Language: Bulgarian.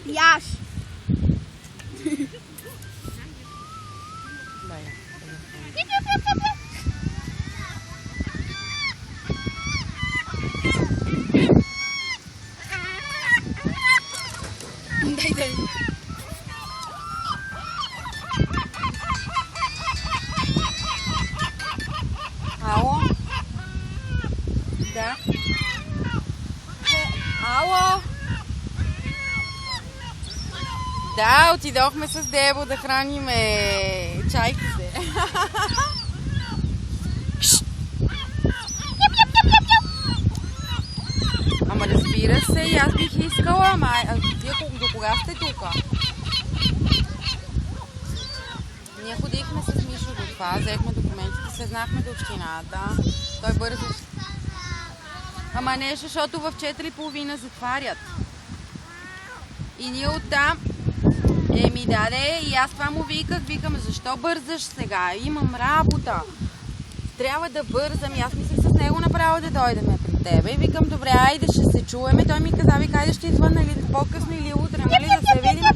Яш. Дай. Ало? Да. Ало? Да, отидохме с Дебо да храниме чайките. Ама разбира се, и аз бих искала, ама вие до кога сте тук? Ние ходихме с Мишо до това, взехме документите, се знахме до общината. Той бързо. Ама нещо, защото в 4:30 затварят. И ние оттам, даде, и аз това му викам, защо бързаш сега? Имам работа. Трябва да бързам. И аз мислех с него направо да дойдем при тебе. И викам, добре, айде ще се чуеме. Той ми каза, айде ще извън, нали, по-късно или утре, нали, да се видим.